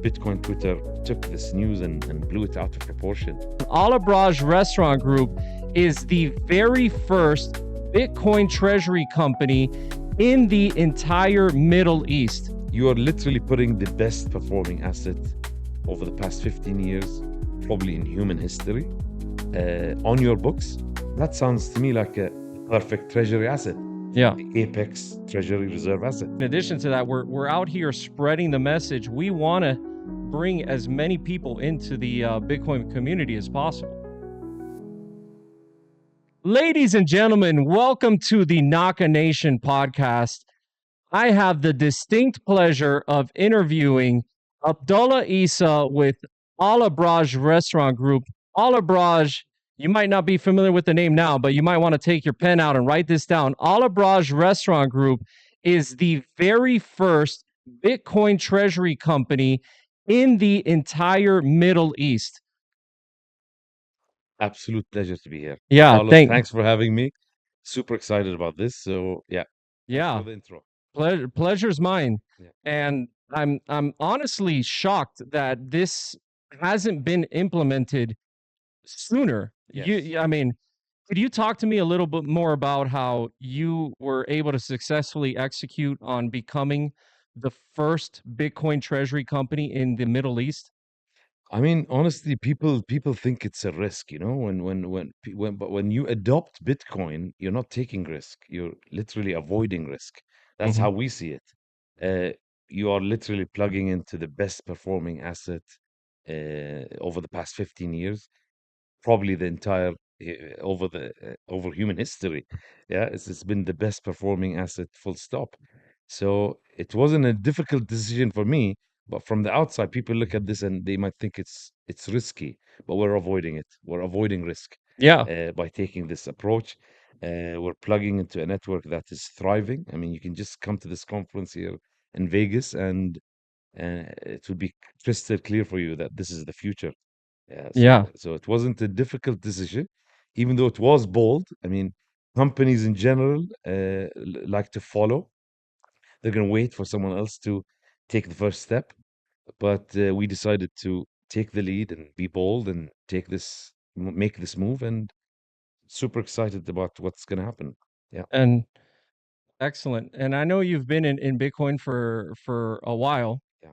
Bitcoin Twitter took this news and blew it out of proportion. Abraaj Restaurant Group is the very first Bitcoin Treasury company in the entire Middle East. You are literally putting the best performing asset over the past 15 years, probably in human history, on your books. That sounds to me like a perfect treasury asset. Yeah. The apex treasury reserve asset. In addition to that, we're out here spreading the message. We want to bring as many people into the Bitcoin community as possible. Ladies and gentlemen, welcome to the Naka Nation podcast. I have the distinct pleasure of interviewing Abdulla Isa with Abraaj Restaurant Group. Abraaj, you might not be familiar with the name now, but you might want to take your pen out and write this down. Abraaj Restaurant Group is the very first Bitcoin treasury company in the entire Middle East. Absolute pleasure to be here. Yeah, Carlos, thanks for having me. Super excited about this. So yeah. Yeah. For the intro. Pleasure's mine. Yeah. And I'm honestly shocked that this hasn't been implemented sooner. Yes. I mean, could you talk to me a little bit more about how you were able to successfully execute on becoming the first Bitcoin treasury company in the Middle East? I mean, honestly, people think it's a risk, you know, but when you adopt Bitcoin, you're not taking risk. You're literally avoiding risk. That's how we see it. You are literally plugging into the best performing asset over the past 15 years, probably the entire over human history. Yeah, it's been the best performing asset, full stop. So it wasn't a difficult decision for me, but from the outside, people look at this and they might think it's risky, but we're avoiding it. We're avoiding risk. Yeah. By taking this approach. We're plugging into a network that is thriving. I mean, you can just come to this conference here in Vegas, and it will be crystal clear for you that this is the future. Yeah, Yeah. so it wasn't a difficult decision, even though it was bold. I mean, companies in general like to follow. They're going to wait for someone else to take the first step. But we decided to take the lead and be bold and make this move, and super excited about what's going to happen. Yeah. And excellent. And I know you've been in Bitcoin for a while. Yeah.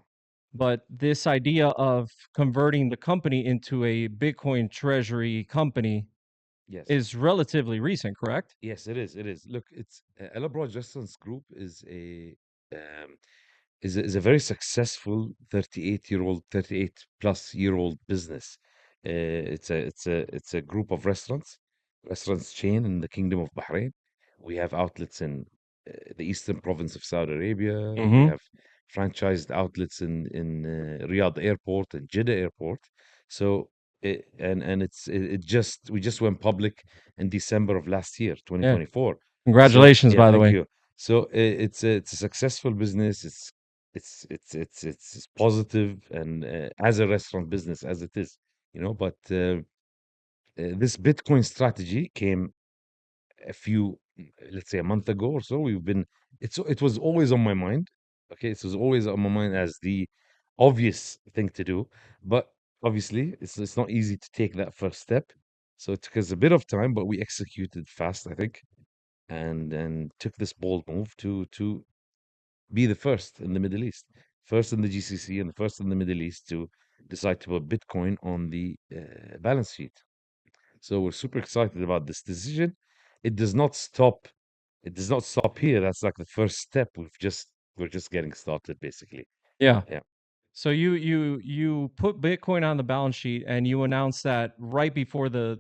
But this idea of converting the company into a Bitcoin treasury company Yes. is relatively recent, correct? Yes, it is. It is. Look, it's Elabroad Restaurants Group um, is a very successful 38 plus year old business. It's a group of restaurants chain in the Kingdom of Bahrain. We have outlets in the eastern province of Saudi Arabia. We have franchised outlets in Riyadh Airport and Jeddah Airport. So we just went public in December of last year, 2024. Congratulations, So, yeah, by the thank way. you. So it's a successful business. It's positive, and as a restaurant business as it is, you know. But this Bitcoin strategy came let's say a month ago or so. It was always on my mind. Okay, it was always on my mind as the obvious thing to do, but obviously it's not easy to take that first step. So it took us a bit of time, but we executed fast, I think, and took this bold move to be the first in the Middle East, first in the GCC, and the first in the Middle East to decide to put Bitcoin on the balance sheet. So we're super excited about this decision. It does not stop. It does not stop here. That's like the first step. We're just getting started, basically. Yeah. Yeah. So you put Bitcoin on the balance sheet and you announced that right before the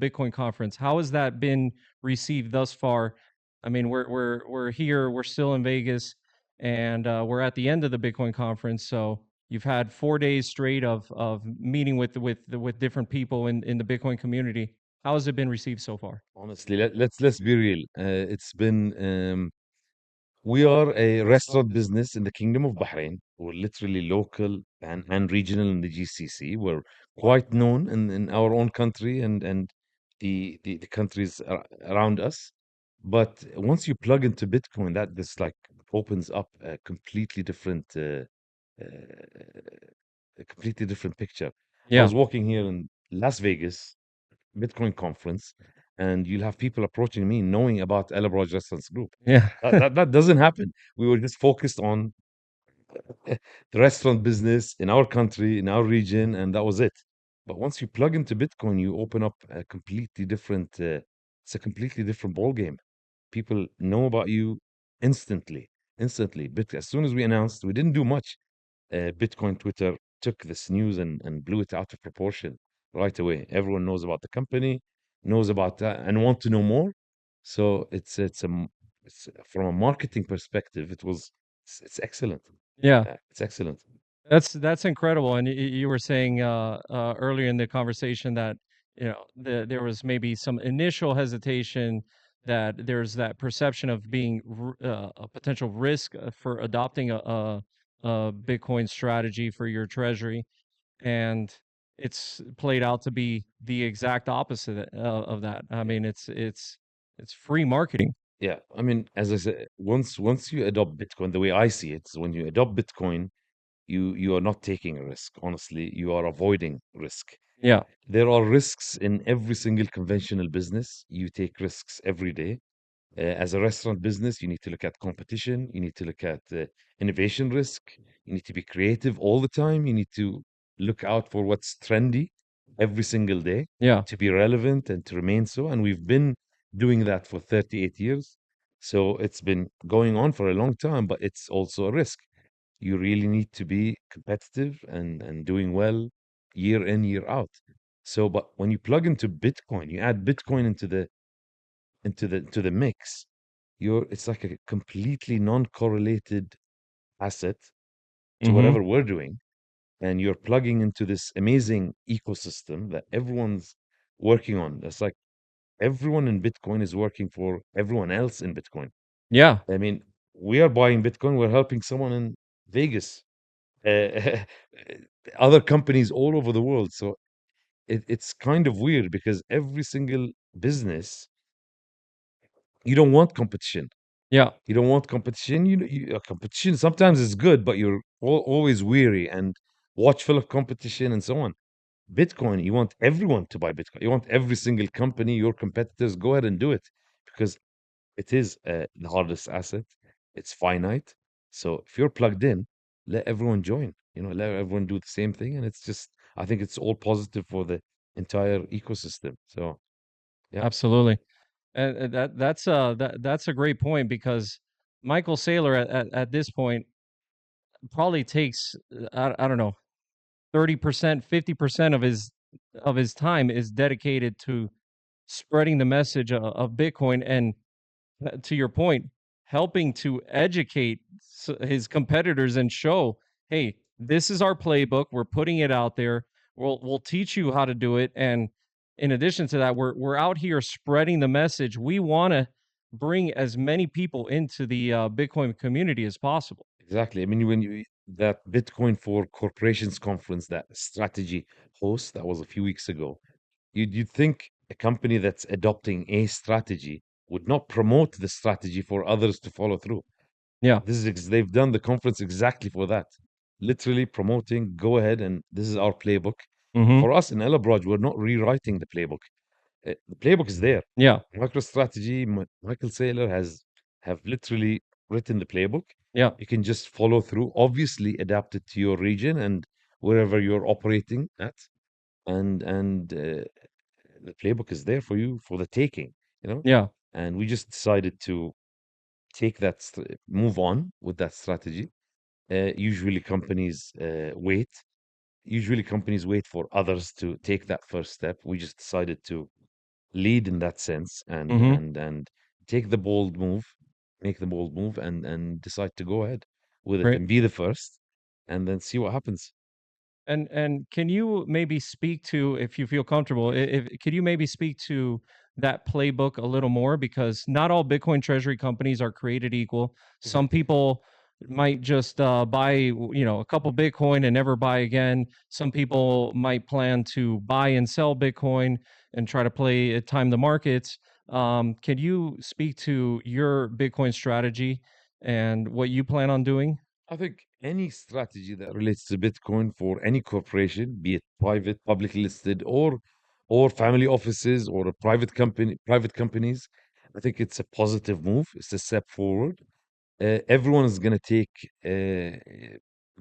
Bitcoin conference. How has that been received thus far? I mean, we're here, we're still in Vegas, and we're at the end of the Bitcoin conference. So you've had 4 days straight of meeting with different people in the Bitcoin community. How has it been received so far? Honestly, let's be real. It's been we are a restaurant business in the Kingdom of Bahrain. We're literally local and regional in the GCC. We're quite known in our own country and the countries around us. But once you plug into Bitcoin, that this like opens up a completely different a completely different picture. I Yeah. was walking here in Las Vegas, Bitcoin conference, and you'll have people approaching me knowing about El Abraaj Restaurants Group. Yeah. That doesn't happen. We were just focused on the restaurant business in our country, in our region, and that was it. But once you plug into Bitcoin, you open up a completely different. It's a completely different ball game. People know about you instantly. Instantly. But as soon as we announced, we didn't do much. Bitcoin Twitter took this news and blew it out of proportion right away. Everyone knows about the company, knows about that, and want to know more. So it's from a marketing perspective, it's excellent. Yeah. It's excellent. That's incredible. And you were saying earlier in the conversation that there was maybe some initial hesitation, that there's that perception of being a potential risk for adopting a Bitcoin strategy for your treasury, and it's played out to be the exact opposite of that. I Yeah. mean, it's free marketing. Yeah. I mean, as I said, once you adopt Bitcoin, the way I see it is when you adopt Bitcoin, you are not taking a risk. Honestly, you are avoiding risk. Yeah, There are risks in every single conventional business. You take risks every day. As a restaurant business, you need to look at competition. You need to look at innovation risk. You need to be creative all the time. You need to look out for what's trendy every single day yeah, to be relevant and to remain so. And we've been doing that for 38 years. So it's been going on for a long time, but it's also a risk. You really need to be competitive and doing well year in, year out. So, but when you plug into Bitcoin, you add Bitcoin into the mix, it's like a completely non-correlated asset to mm-hmm, whatever we're doing, and you're plugging into this amazing ecosystem that everyone's working on. It's like everyone in Bitcoin is working for everyone else in Bitcoin. yeah, I mean, we are buying Bitcoin, we're helping someone in Vegas, uh, other companies all over the world. So it's kind of weird because every single business, you don't want competition. yeah, You don't want competition. Competition sometimes is good, but you're always weary and watchful of competition and so on. Bitcoin, you want everyone to buy Bitcoin. You want every single company, your competitors, go ahead and do it because it is the hardest asset. It's finite. So if you're plugged in, let everyone join. Let everyone do the same thing, and it's just, I think it's all positive for the entire ecosystem. So yeah, absolutely. And that's a great point, because Michael Saylor at this point probably takes I don't know, 30%, 50% of his time is dedicated to spreading the message of Bitcoin, and to your point, helping to educate his competitors and show, hey, this is our playbook. We're putting it out there. We'll teach you how to do it. And in addition to that, we're out here spreading the message. We want to bring as many people into the Bitcoin community as possible. exactly. I mean, when you that Bitcoin for Corporations conference, that strategy host that was a few weeks ago, you'd think a company that's adopting a strategy would not promote the strategy for others to follow through. Yeah. They've done the conference exactly for that, literally promoting. Go ahead, and this is our playbook. Mm-hmm. For us in Elabraj, we're not rewriting the playbook. The playbook is there. Yeah. MicroStrategy, Michael Saylor have literally written the playbook. Yeah. You can just follow through. Obviously, adapt it to your region and wherever you're operating at, and the playbook is there for you for the taking. You know, Yeah. and we just decided to take move on with that strategy. Usually, companies wait. Usually, companies wait for others to take that first step. We just decided to lead in that sense and Mm-hmm. and and take the bold move, make the bold move, and decide to go ahead with it Great. and be the first, and then see what happens. And can you maybe speak to, if you feel comfortable, if could you maybe speak to that playbook a little more? Because not all Bitcoin treasury companies are created equal. Some Exactly. people might just buy, a couple Bitcoin and never buy again. Some people might plan to buy and sell Bitcoin and try to play time the markets. Can you speak to your Bitcoin strategy and what you plan on doing? I think any strategy that relates to Bitcoin for any corporation, be it private, publicly listed, or family offices or a private companies, I think it's a positive move. It's a step forward. Everyone is going to take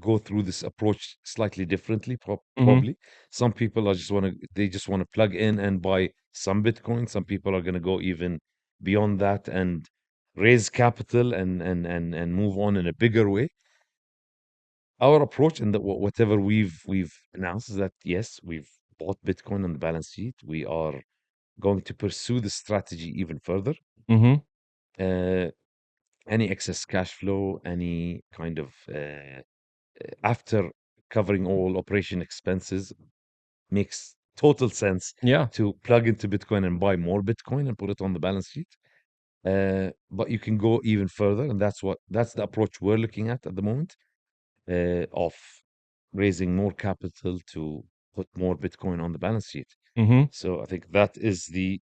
go through this approach slightly differently, Mm-hmm. probably. Some people are just want to they just want to plug in and buy some Bitcoin. Some people are going to go even beyond that and raise capital and move on in a bigger way. Our approach and whatever we've announced is that yes, we've bought Bitcoin on the balance sheet. We are going to pursue the strategy even further. Mm-hmm. Uh, any excess cash flow, any kind of after covering all operation expenses, makes total sense Yeah. to plug into Bitcoin and buy more Bitcoin and put it on the balance sheet. But you can go even further, and that's the approach we're looking at the moment, of raising more capital to put more Bitcoin on the balance sheet. Mm-hmm. So I think that is the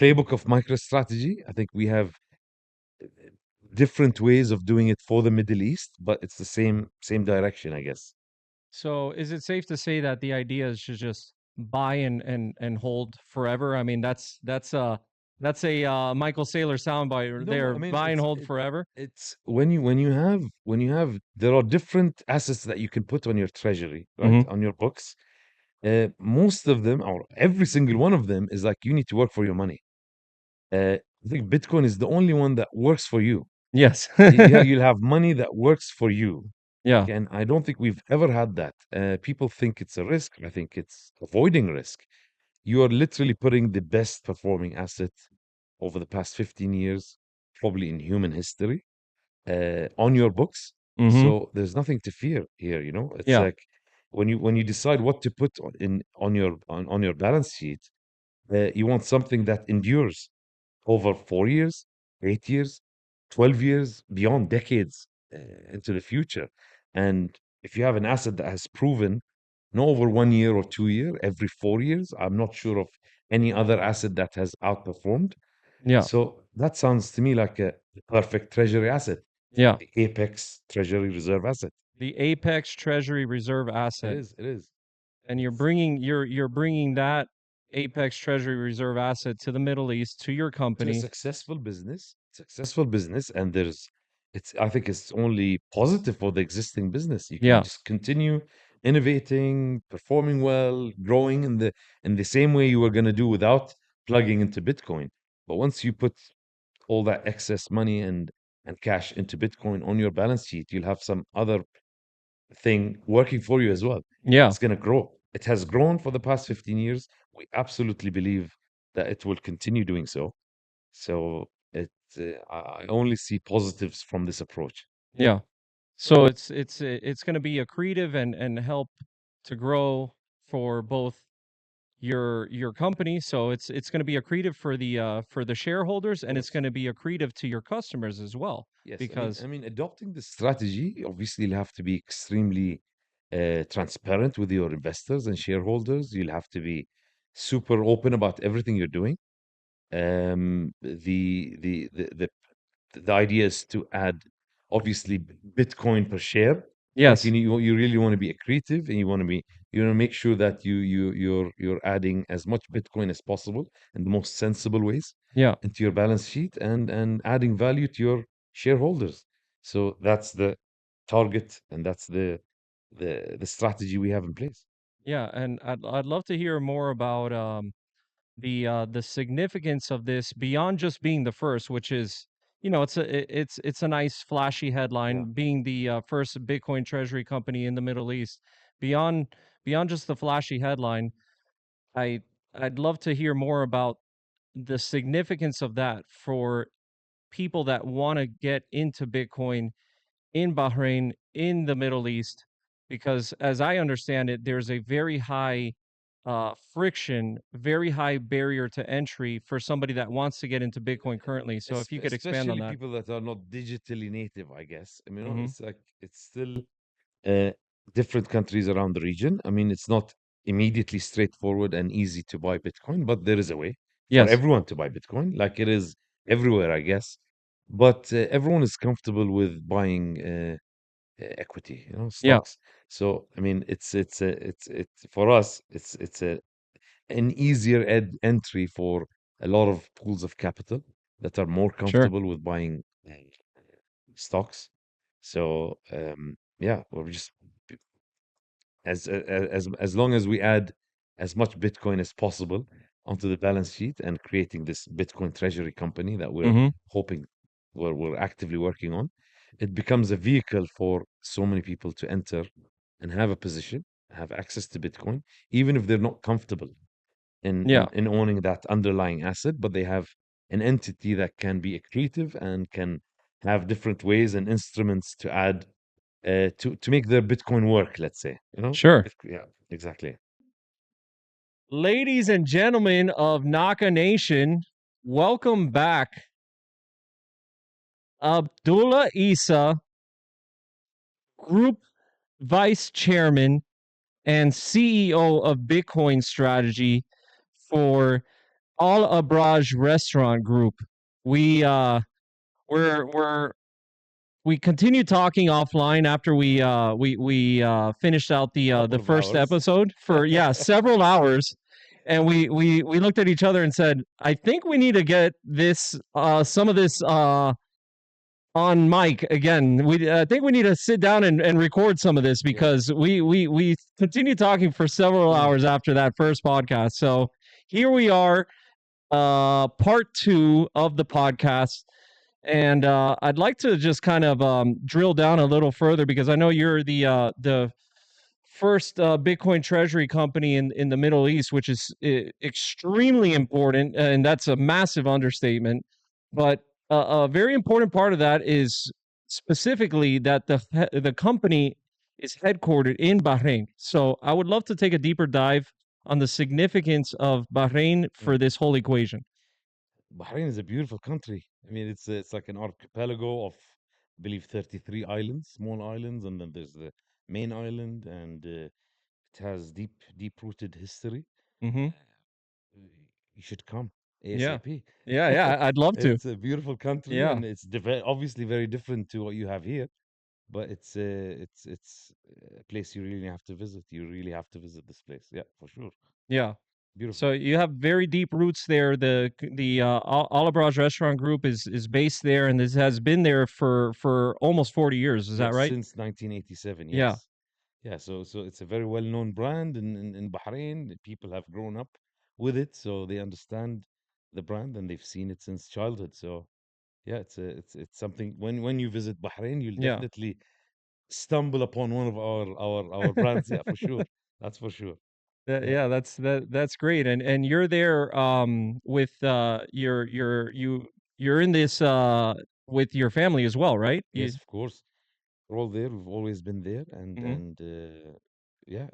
playbook of MicroStrategy. I think we have different ways of doing it for the Middle East, but it's the same direction, I guess. So is it safe to say that the idea is to just buy and hold forever? I mean, that's a Michael Saylor soundbite No, there. I mean Buy and hold forever. it's when you have there are different assets that you can put on your treasury, right? Mm-hmm. On your books. Most of them, or every single one of them, is like you need to work for your money. I think Bitcoin is the only one that works for you. Yes. Yeah, you'll have money that works for you. Yeah. Okay, and I don't think we've ever had that. People think it's a risk. I think it's avoiding risk. You are literally putting the best performing asset over the past 15 years, probably in human history, on your books. Mm-hmm. So there's nothing to fear here. It's Yeah. like when you decide what to put on your balance sheet, you want something that endures over 4 years, 8 years, 12 years, beyond decades into the future. And if you have an asset that has proven no over 1 year or 2 year, every 4 years, I'm not sure of any other asset that has outperformed. Yeah. So that sounds to me like a perfect treasury asset. It's like Yeah. the apex treasury reserve asset. The Apex Treasury Reserve It asset, is. It is. and It's you're bringing that Apex Treasury Reserve asset to the Middle East to your to a company. successful business, and I think it's only positive for the existing business. You can Yeah. just continue innovating, performing well, growing in the same way you were going to do without plugging into Bitcoin. But once you put all that excess money and cash into Bitcoin on your balance sheet, you'll have some other thing working for you as well. Yeah. It's going to grow. It has grown for the past 15 years. We absolutely believe that it will continue doing so. So I only see positives from this approach. Yeah. So it's going to be accretive and help to grow for both your company. So it's going to be accretive for the Of shareholders, and it's course. going to be accretive to your customers as well. Yes, I mean, Because I mean, adopting this strategy, obviously, you'll have to be extremely transparent with your investors and shareholders. You'll have to be super open about everything you're doing. The idea is to add obviously Bitcoin per share, but you yes, need you really want to be accretive, and you want to make sure that you're adding as much Bitcoin as possible in the most sensible ways yeah, into your balance sheet and adding value to your shareholders. So that's the target, and that's the strategy we have in place. yeah, and I'd love to hear more about the significance of this beyond just being the first, which is, it's a nice flashy Yeah. headline, being the first Bitcoin treasury company in the Middle East. Beyond just the flashy headline, I I'd love to hear more about the significance of that for people that want to get into Bitcoin in Bahrain, in the Middle East, because as I understand it, there's a very high friction, very high barrier to entry for somebody that wants to get into Bitcoin currently. So if you could expand on Especially that. people that are not digitally native, I guess. I mean, Hmm. it's like it's still uh, different countries around the region. I mean, it's not immediately straightforward and easy to buy Bitcoin, but there is a way for Yes. everyone to buy Bitcoin, like it is everywhere, I guess. but everyone is comfortable with buying equity, Yeah, stocks. So I mean, it's for us, it's an easier entry for a lot of pools of capital that are more sure. comfortable with buying stocks. So yeah, we're just as long as we add as much Bitcoin as possible onto the balance sheet and creating this Bitcoin treasury company that we're Mm-hmm. hoping we're actively working on, it becomes a vehicle for so many people to enter and have a position, have access to Bitcoin, even if they're not comfortable in Yeah, owning that underlying asset, but they have an entity that can be accretive and can have different ways and instruments to add to make their Bitcoin work, let's say, sure. Yeah, exactly. Ladies and gentlemen of Naka Nation, welcome back. Abdullah Isa, Group Vice Chairman and CEO of Bitcoin Strategy for Al Abraaj Restaurant Group. We we're we continued talking offline after we finished out Couple the of first hours. episode for several hours, and we looked at each other and said, I think we need to get this some of this on mic again. We I think we need to sit down and record some of this Yeah. because we continued talking for several Mm. hours after that first podcast. So here we are, part two of the podcast. And I'd like to just kind of drill down a little further because I know you're the first Bitcoin treasury company in the Middle East, which is extremely important, and that's a massive understatement. But a very important part of that is specifically that the company is headquartered in Bahrain. So I would love to take a deeper dive on the significance of Bahrain Mm. for this whole equation. Bahrain is a beautiful country. I mean, it's like an archipelago of, I believe, 33 islands, small islands, and then there's the main island, and it has deep rooted history. Hmm. Uh, You should come Yeah, ASAP. yeah. I'd love to. It's a beautiful country, Yeah, and it's obviously very different to what you have here. But it's a place you really have to visit. You really have to visit this place. Yeah, for sure. yeah. So Beautiful. you have very deep roots there. The Alabraj Restaurant Group is based there, and this has been there for almost 40 years. Is that Yes, right? since 1987. Yeah. Yes. Yeah, so it's a very well-known brand in Bahrain. People have grown up with it, so they understand the brand and they've seen it since childhood. So yeah, it's something when you visit Bahrain, you'll Yeah. definitely stumble upon one of our brands. Yeah, for sure. That's for sure. Yeah. Yeah, that's great. And you're there with you're in this with your family as well, right? Yes, of course. We're all there. We've always been there, Mhm. and yeah,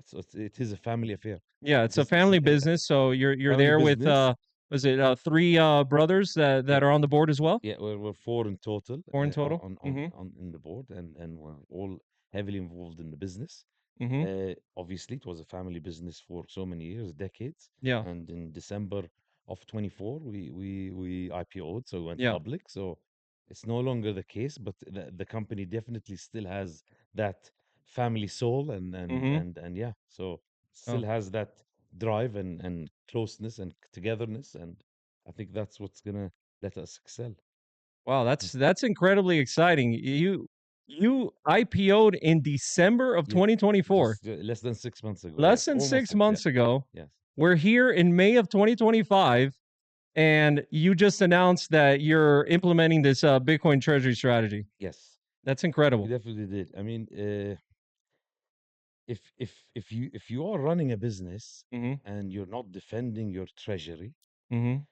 it is a family affair. Yeah, it's a Business. family Yeah, business, so you're family there with business. was it three brothers that Yeah, are on the board as well? yeah, we're four in total Four in total? Mhm. on in the board, and we're all heavily involved in the business. Mhm. Obviously, it was a family business for so many years, decades, Yeah. and in December of 24, we IPO'd, so we went Yeah. public. So it's no longer the case, but the company definitely still has that family soul, Mhm. and yeah, so still Oh. has that drive and closeness and togetherness, and I think that's what's gonna let us excel. Wow, Mm. that's incredibly exciting. You IPO'd in December of Yeah, 2024. just less than 6 months ago. Less Yes, than almost 6 six. Yeah, months ago. yes, We're here in May of 2025 and you just announced that you're implementing this Bitcoin treasury strategy. yes. That's We incredible. definitely did. I mean, if you are running a business Mhm. and you're not defending your treasury, Mhm.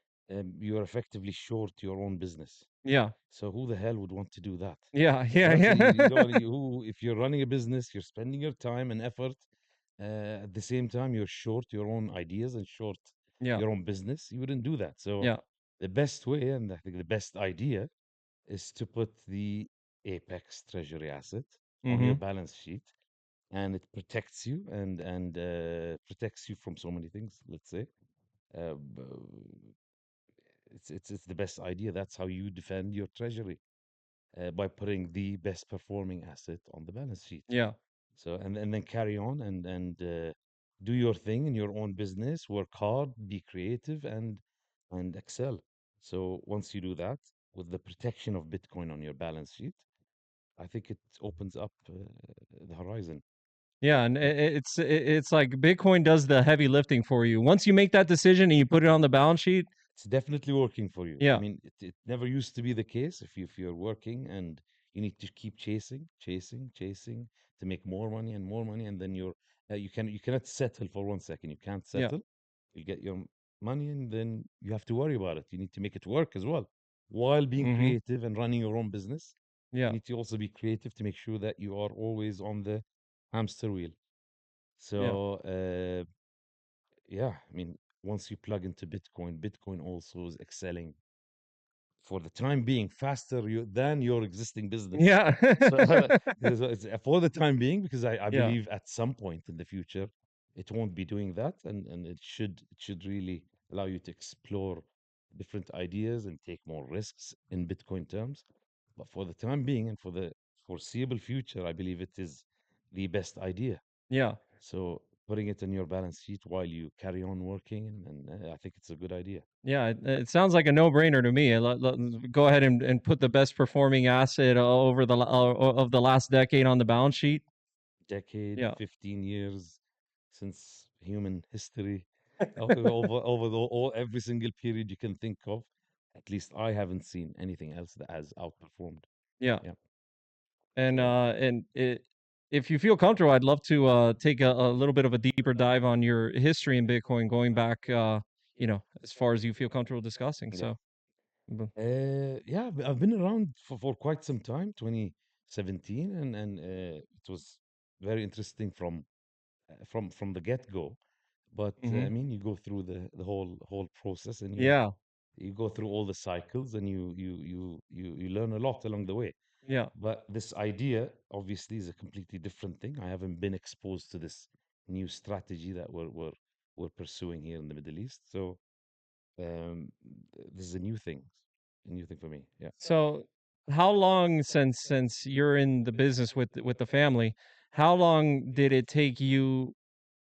you are effectively short your own business. Yeah. So who the hell would want to do that? Yeah, yeah, So you don't. yeah. If you're running a business, you're spending your time and effort. At the same time, you're short your own ideas and short Yeah. your own business. You wouldn't do that. So Yeah. the best way, and I think the best idea, is to put the Apex treasury asset on your Mhm. balance sheet, and it protects you and protects you from so many things. Let's say it's the best idea. That's how you defend your treasury. by putting the best performing asset on the balance sheet. Yeah. So and then carry on and do your thing in your own business, work hard, be creative, and excel. So once you do that with the protection of Bitcoin on your balance sheet, I think it opens up the horizon. Yeah, and Yeah. it's like Bitcoin does the heavy lifting for you. Once you make that decision and you put it on the balance sheet, It's definitely working for you. I yeah, mean, it never used to be the case. If you're working and you need to keep chasing to make more money, and then you cannot settle for 1 second. You can't yeah, settle. You get your money, and then you have to worry about it. You need to make it work as well, while being mm-hmm, creative and running your own business. You yeah, need to also be creative to make sure that you are always on the hamster wheel. yeah, So yeah, I mean, once you plug into Bitcoin, Bitcoin also is excelling for the time being faster than your existing business. yeah, So for the time being, because I yeah, believe at some point in the future it won't be doing that, and it should really allow you to explore different ideas and take more risks in Bitcoin terms. But for the time being and for the foreseeable future, I believe it is the best idea. yeah. So putting it in your balance sheet while you carry on working, and I think it's a good idea. Yeah, it sounds like a no-brainer to me. Go ahead and put the best performing asset over of the last decade on the balance sheet. Decade, Yeah, 15 years since human history, over every single period you can think of. At least I haven't seen anything else that has outperformed. yeah. Yeah. And So if you feel comfortable, I'd love to take a little bit of a deeper dive on your history in Bitcoin, going back, as far as you feel comfortable discussing. yeah, So, b- yeah. I've been around for quite some time, 2017, and it was very interesting from the get go. But mhm. I mean, you go through the whole process, and Yeah, you go through all the cycles, and you learn a lot along the way. yeah, But this idea obviously is a completely different thing. I haven't been exposed to this new strategy that we're pursuing here in the Middle East. So this is a new thing for me. Yeah. so how long since you're in the business with the family, how long did it take you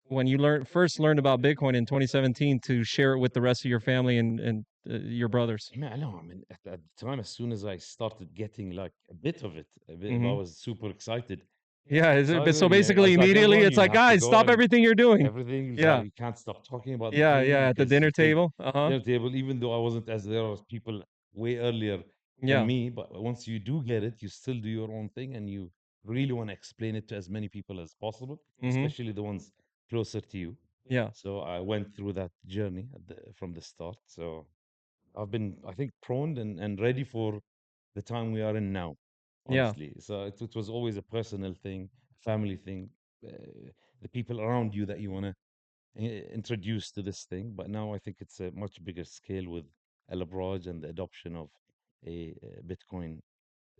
when you first learned about Bitcoin in 2017 to share it with the rest of your family and your brothers? I mean, I know. I mean, at the time, as soon as I started getting like a bit of it, I Hmm. was super excited. Yeah, is it? But so Excited. I basically, was like immediately, everyone, it's you like, have to guys, go stop and everything you're doing. everything. Yeah, You can't stop talking about the yeah, thing yeah. At the because dinner because table. Uh huh. dinner table, even though I wasn't as there was people way earlier than Yeah. me, but once you do get it, you still do your own thing and you really want to explain it to as many people as possible, Hmm. especially the ones closer to you. Yeah. So I went through that journey from the start. So I've been, I think, prone and ready for the time we are in now, Yeah. honestly. So it was always a personal thing, family thing, uh, the people around you that you want to introduce to this thing. But now I think it's a much bigger scale with El Abraj and the adoption of a Bitcoin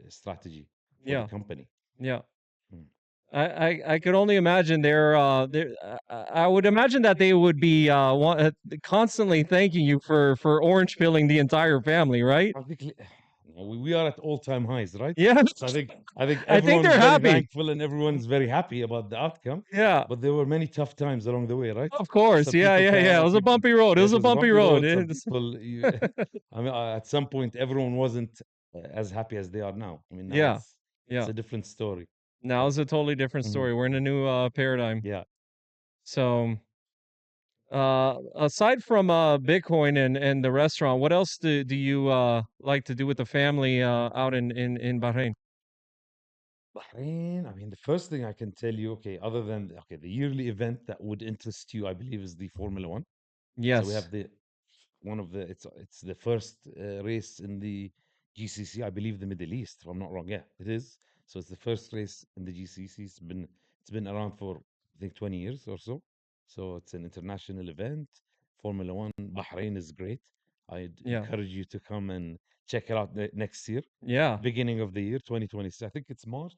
strategy for the Yeah. company. Yeah. Mm. I could only imagine I would imagine that they would be constantly thanking you for orange pilling the entire family, right? Practically, we are at all-time highs, right? Yeah. So I think I think everyone's they're very happy. thankful and everyone's very happy about the outcome. Yeah. But there were many tough times along the way, right? Of course. Some Yeah. people, Yeah. Yeah. It was a people, bumpy road. It yes, was it a was a bumpy bumpy road. road. Some people, I mean, at some point, everyone wasn't as happy as they are now. I mean, now Yeah. it's Yeah. a different story. Now Yeah. it's a totally different Hmm. story. We're in a new paradigm. Yeah. So, aside from Bitcoin and the restaurant, what else do you like to do with the family out in Bahrain? Bahrain, I mean, the first thing I can tell you, okay, other than, okay, the yearly event that would interest you, I believe, is the Formula One. So we Yes. have the one of the it's the first race in the GCC, I believe, the Middle East, if I'm not wrong. Yeah, it is. So it's the first race in the GCC. It's been around for I think 20 years or so. So it's an international event. Formula One, Bahrain is great. I'd Yeah. encourage you to come and check it out next year, Yeah. beginning of the year 2026. I think it's March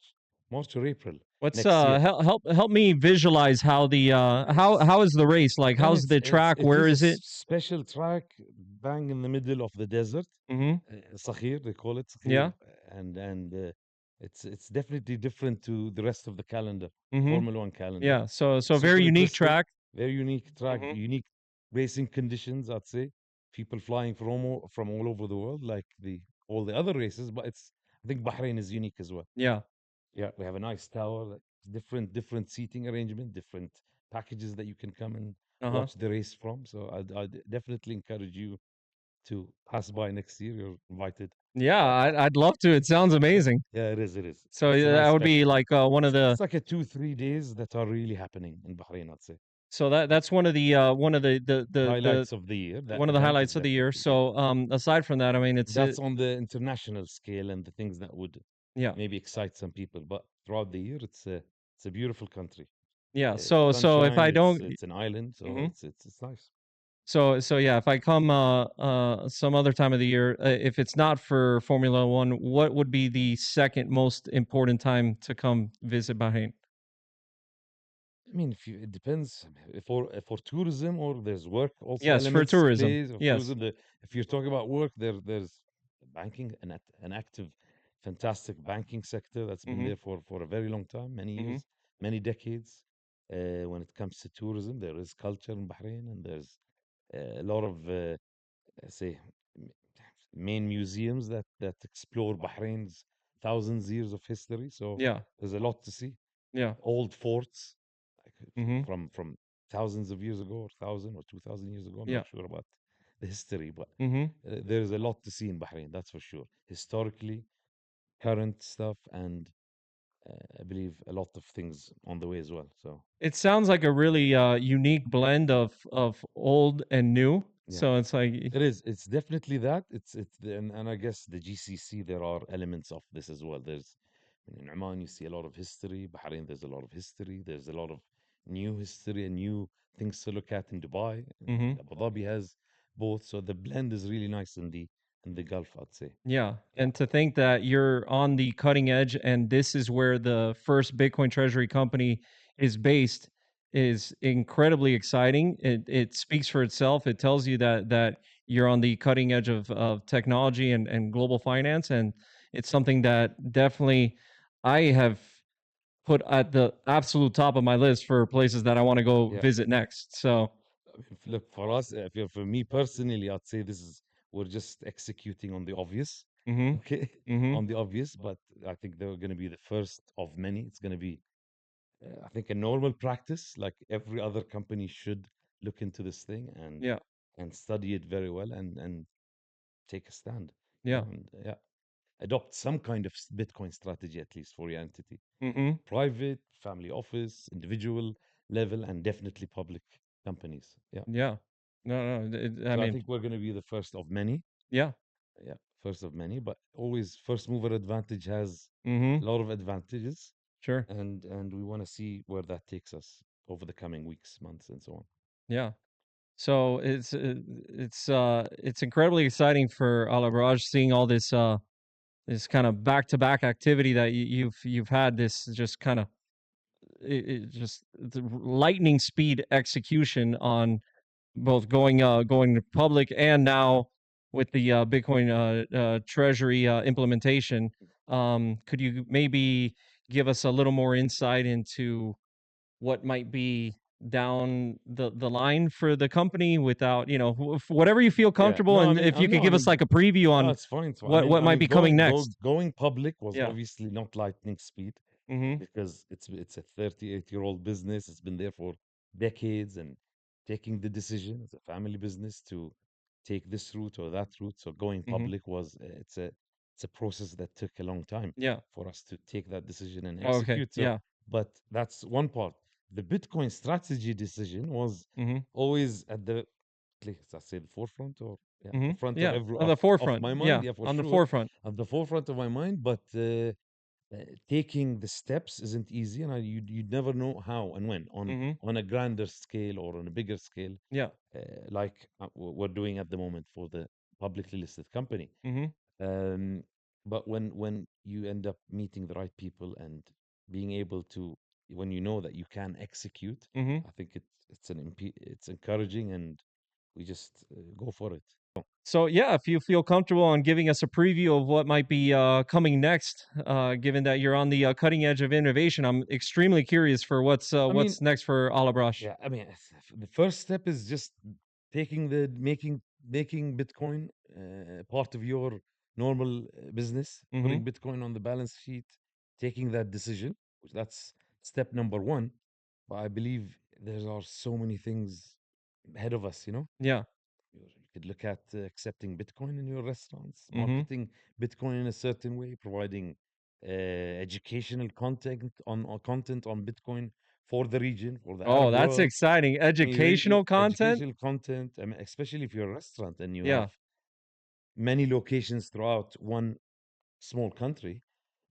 or April What's next year. help me visualize how the how is the race like? Man, How's the track? it Where is a is it? special track bang in the middle of the desert. Mm-hmm. Sakhir, they call it Sakhir. Yeah. and it's definitely different to the rest of the calendar, Mhm. Formula One calendar. Yeah. So very Super unique interesting, track. very unique track, Mhm. unique racing conditions. I'd say people flying from all over the world, like the all the other races. But it's I think Bahrain is unique as well. Yeah. Yeah, we have a nice tower, like different seating arrangement, different packages that you can come and Uh-huh. watch the race from. So I'd definitely encourage you to pass by next year. You're invited. Yeah, Uh, I'd love to. It sounds amazing. yeah, it is. It is. So It's a yeah, that nice would be spectacle. like one of the It's like a 2 3 days that are really happening in Bahrain. I'd say so that's one of the highlights of the year. That one of the event is highlights of the year. definitely yeah. So aside from that, I mean, it's That's on the international scale and the things that would yeah. maybe excite some people. But throughout the year, it's a beautiful country. Yeah. It's So if sunshine. I don't It's an island, so mhm. it's nice. So yeah, if I come some other time of the year, if it's not for Formula One, what would be the second most important time to come visit Bahrain? I mean, if you, it depends for tourism or there's work also Yes, for elements tourism. plays of Yes. tourism. If you're talking about work, there's banking an active, fantastic banking sector that's been Mm-hmm. there for a very long time, many Mm-hmm. years, many decades. When it comes to tourism, there is culture in Bahrain, and there's a lot of say m- main museums that explore Bahrain's thousands years of history. So Yeah. there's a lot to see. Yeah. Old forts, like Mm-hmm. from thousands of years ago, or 1,000 or 2,000 years ago. I'm Yeah. not sure about the history, but Mm-hmm. there's a lot to see in Bahrain. That's for sure. Historically, current stuff, and I believe a lot of things on the way as well. So It sounds like a really unique blend of old and new. yeah. So it's like It is. It's definitely that. And I guess the GCC there are elements of this as well. There's in Oman you see a lot of history. Bahrain there's a lot of history. There's a lot of new history and new things to look at in Dubai mm-hmm. and Abu Dhabi has both. So the blend is really nice in the Gulf, I'd say. Yeah, Yeah, and to think that you're on the cutting edge and this is where the first Bitcoin treasury company is based is incredibly exciting. It speaks for itself. It tells you that you're on the cutting edge of technology and global finance, and it's something that definitely I have put at the absolute top of my list for places that I want to go yeah. visit next. So, Look for us, for me personally, I'd say this is we're just executing on the obvious, mhm, okay, mhm, on the obvious. But I think they're going to be the first of many. It's going to be I think a normal practice, like every other company should look into this thing yeah, and study it very well and take a stand, yeah, and yeah, adopt some kind of Bitcoin strategy at least for your entity, mhm, private, family office, individual level, and definitely public companies. Yeah, yeah. No, no. I so I mean, think we're going to be the first of many. yeah. Yeah, first of many, but always first mover advantage has Mhm. a lot of advantages, Sure. and we want to see where that takes us over the coming weeks, months, and so on. Yeah. So it's incredibly exciting for Al Abraj seeing all this this kind of back to back activity that you've had this just kind of it just the lightning speed execution on both going to public and now with the Bitcoin Treasury implementation. Could you maybe give us a little more insight into what might be down the line for the company without whatever you feel Yeah, comfortable, no, I and mean, if you no, could I give us mean, like a preview no, on it's fine. It's fine. what I might mean, be coming next. going public was Yeah. obviously not lightning speed Mhm. because it's a 38-year-old business. It's been there for decades, and taking the decision as a family business to take this route or that route. So going Mhm. public was it's a process that took a long time Yeah. for us to take that decision and Oh, okay. execute. So, Yeah. but that's one part. The Bitcoin strategy decision was Mhm. always at the least I say the forefront or yeah, the Mhm. front of Yeah. every On the of forefront. my mind, Yeah. yeah, for On the sure, forefront. at the forefront of my mind. But taking the steps isn't easy, and you'd never know how and when Mhm. on a grander scale or on a bigger scale, Yeah. like we're doing at the moment for the publicly listed company. Mhm. Um, but when you end up meeting the right people and being able to, when you know that you can execute, Mhm. I think it's encouraging, and we just go for it. So yeah, if you feel comfortable on giving us a preview of what might be coming next, given that you're on the cutting edge of innovation, I'm extremely curious for I mean, what's next for Alabrash. yeah, I mean, the first step is just taking the making Bitcoin part of your normal business, Mm-hmm. putting Bitcoin on the balance sheet, taking that decision, which that's step number one. But I believe there are so many things ahead of us, you know. Yeah. You could look at accepting Bitcoin in your restaurants, Mm-hmm. marketing Bitcoin in a certain way, providing educational content on Bitcoin for the region, for the Oh, Arab that's world. exciting. I mean, Educational content. educational content, I mean, especially if you're a restaurant and you Yeah. have many locations throughout one small country,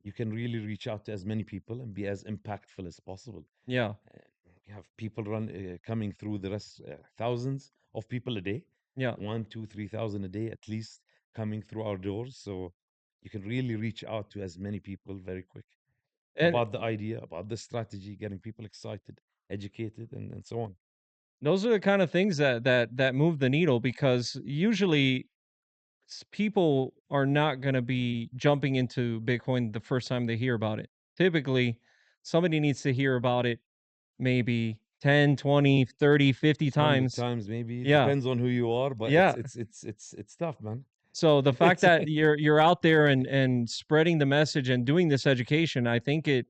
you can really reach out to as many people and be as impactful as possible. Yeah. Uh, you have people coming through the rest, thousands of people a day, Yeah. 1, 2, 3,000 a day at least coming through our doors. So you can really reach out to as many people very quick And about the idea, about the strategy, getting people excited, educated, and so on. those are the kind of things that move the needle because usually people are not going to be jumping into Bitcoin the first time they hear about it. Typically, somebody needs to hear about it maybe 10, 20, 30, 50 100 times. times maybe. It Yeah. depends on who you are, but Yeah. it's tough, man. So the fact It's that you're out there and spreading the message and doing this education, I think it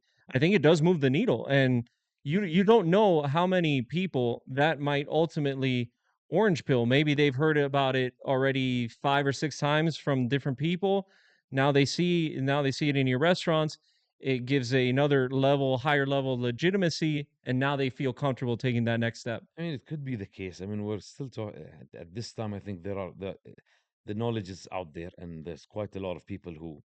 does move the needle. And you don't know how many people that might ultimately orange pill. Maybe they've heard about it already 5 or 6 times from different people. Now they see it in your restaurants. It gives another level, higher level of legitimacy, and now they feel comfortable taking that next step. I mean, it could be the case. I mean, we're still talking at this time. I think there are the knowledge is out there, and there's quite a lot of people who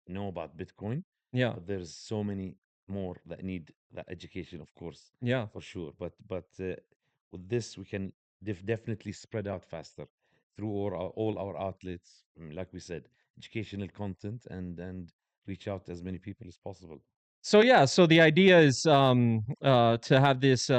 know about Bitcoin, Yeah, but there's so many more that need that education, of course, yeah. for sure. But with this, we can definitely spread out faster through all our outlets. I mean, like we said, educational content and reach out to as many people as possible. So yeah, so the idea is to have this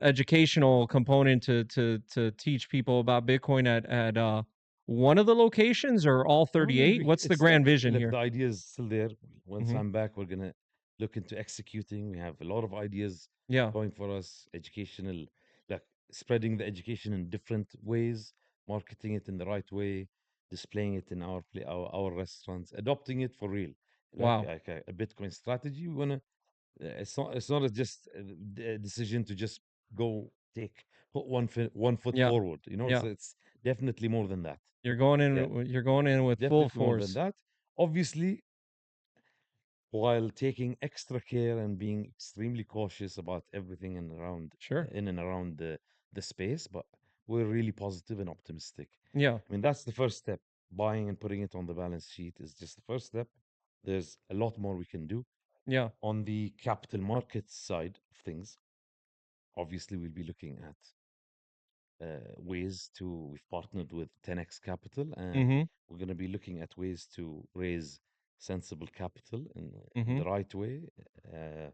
educational component to teach people about Bitcoin at one of the locations or all I mean, 38. What's the grand vision look, here? the idea is still there. Once Hmm. I'm back, we're gonna look into executing. We have a lot of ideas Yeah. going for us, educational, like spreading the education in different ways, marketing it in the right way, displaying it in our restaurants, adopting it for real, Wow. like a Bitcoin strategy. We wanna. It's not just a decision to just go take put one foot Yeah. forward. You know, Yeah. it's definitely more than that. Yeah. You're going in with full Definitely more than force. that. Obviously, while taking extra care and being extremely cautious about everything Sure. in and around the space, but we're really positive and optimistic. Yeah. I mean, that's the first step. Buying and putting it on the balance sheet is just the first step. There's a lot more we can do. Yeah. On the capital markets side of things, obviously, we'll be looking at ways to, we've partnered with 10x Capital, and Mhm. we're going to be looking at ways to raise sensible capital in the Mhm. right way uh,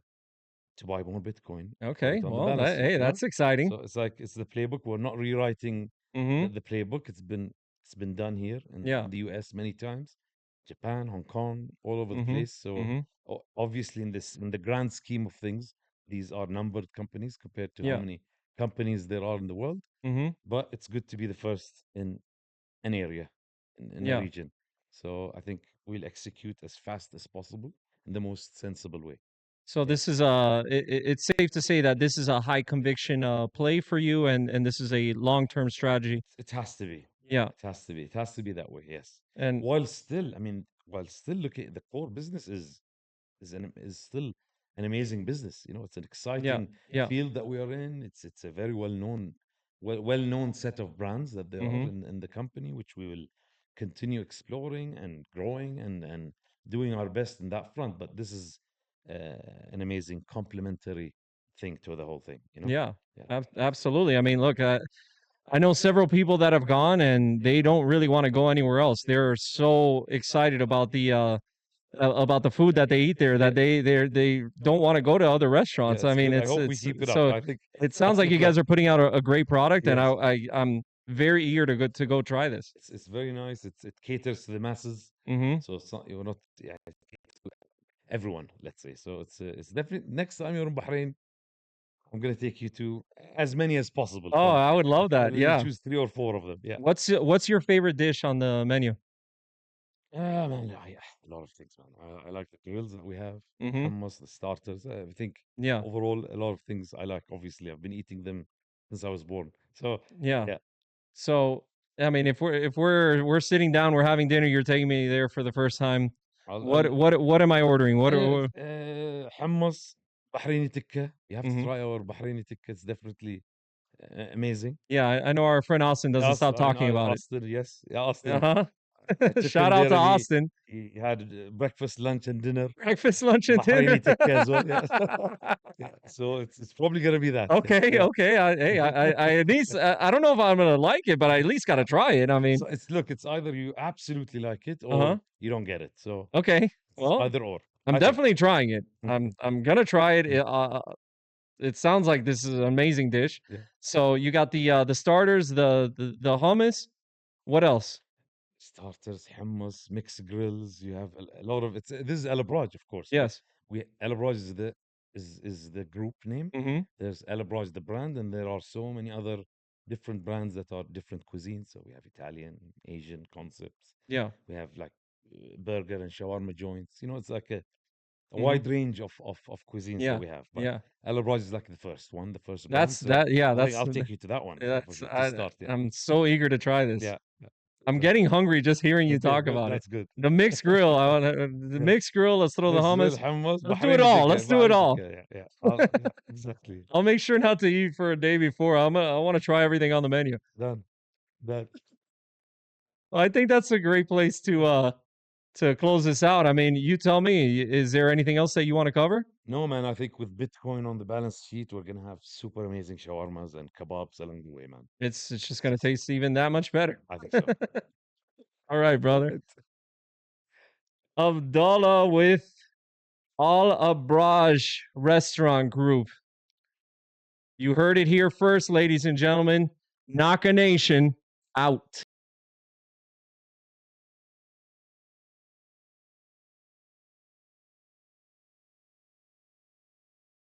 to buy more Bitcoin, put Okay. it on the Well, balance that sheet, hey, you know? that's exciting. So it's like it's the playbook. We're not rewriting Mhm. the playbook. It's been done here Yeah. in the US many times, Japan, Hong Kong, all over the Mhm. place. So Mhm. obviously in the grand scheme of things, these are numbered companies compared to how Yeah. many companies there are in the world, Mhm. but it's good to be the first in an area, in a Yeah. region. So I think we'll execute as fast as possible in the most sensible way. So Yeah, this is it's safe to say that this is a high conviction play for you, and this is a long term strategy. it has to be. Yeah, It has to be. It has to be that way. Yes. and While still looking at the core business is still an amazing business. You know, it's an yeah, exciting yeah, field that we are in. It's a very well known set of brands that there are hmm, in the company, which we will continue exploring and growing and doing our best in that front. But this is an amazing complementary thing to the whole thing. You know? yeah, Yeah. absolutely. I mean, look, I know several people that have gone, and they don't really want to go anywhere else. They're so excited about the food that they eat there that Yeah. they don't want to go to other Yeah. restaurants. I It's mean, good. I hope we it's keep it up. so I think it sounds that's the like you plan. guys are putting out a great product, and Yes. I'm very eager to go try this. It's very nice. It caters to the masses, Mm-hmm. so it's not you're not yeah, it caters to everyone. Let's say so. It's definitely next time you're in Bahrain, I'm gonna take you to as many as possible Oh, from. I would love Okay, that. maybe Yeah. choose 3 or 4 of them. Yeah. What's your favorite dish on the menu? Man, yeah, a lot of things, man. I like the grills that we have, the Mm-hmm. hummus, the starters. I think Yeah. overall, a lot of things I like. Obviously, I've been eating them since I was born. So, Yeah. yeah, So, I mean, if we're sitting down, we're having dinner, you're taking me there for the first time. I'll What am I ordering? hummus, Bahraini tikka. You have to Mhm. try our Bahraini tikka. It's definitely amazing. Yeah, I know our friend Austin doesn't Yes, stop I talking know about it. Austin. Yes, yeah, Austin. Uh-huh. I took Shout him out there, to and Austin. he had breakfast, lunch, and dinner. Breakfast, lunch, and dinner. Bahraini tikka as well. Yeah, yeah. So it's probably gonna be that. Yeah, Okay, yeah. okay. I at least I don't know if I'm gonna like it, but I at least gotta try it. I mean, So it's either you absolutely like it or uh-huh. you don't get it. So Okay. it's Well, either or, I'm I think. definitely trying it. Mm, I'm gonna try it. mm, It sounds like this is an amazing dish. yeah. So you got the starters, the hummus. What else? Starters, hummus, mixed grills. You have a lot of it's. This is El Abraaj, of course, but Yes. we El Abraaj is the group name. Mm-hmm. There's El Abraaj, the brand, and there are so many other different brands that are different cuisines. So we have Italian, Asian concepts. Yeah. We have like burger and shawarma joints. It's like a Mm-hmm. wide range of cuisines that Yeah. we have. But Yeah. El Abraaj is like the first one, the first brand. That's So that. Yeah. I think I'll take you to that one for That's sure to start. Yeah, I'm so eager to try this. yeah, yeah. I'm So getting hungry just hearing you okay, talk good. about it. That's good. The mixed grill. The Yeah. mixed grill. Let's throw the Mixed grill, hummus. hummus, Let's do it Bahraini all. tikka, Let's do it Bahraini all. tikka. Yeah, yeah, yeah, exactly. I'll make sure not to eat for a day before. I want to try everything on the menu. Done. That. Well, I think that's a great place to close this out. I mean, you tell me, is there anything else that you want to cover? No, man. I think with Bitcoin on the balance sheet, we're gonna have super amazing shawarmas and kebabs along the way, man. It's just gonna taste even that much better. I think so. All right, brother. Right. Abdullah with Al Abraj Restaurant Group. You heard it here first, ladies and gentlemen. Naka Nation out.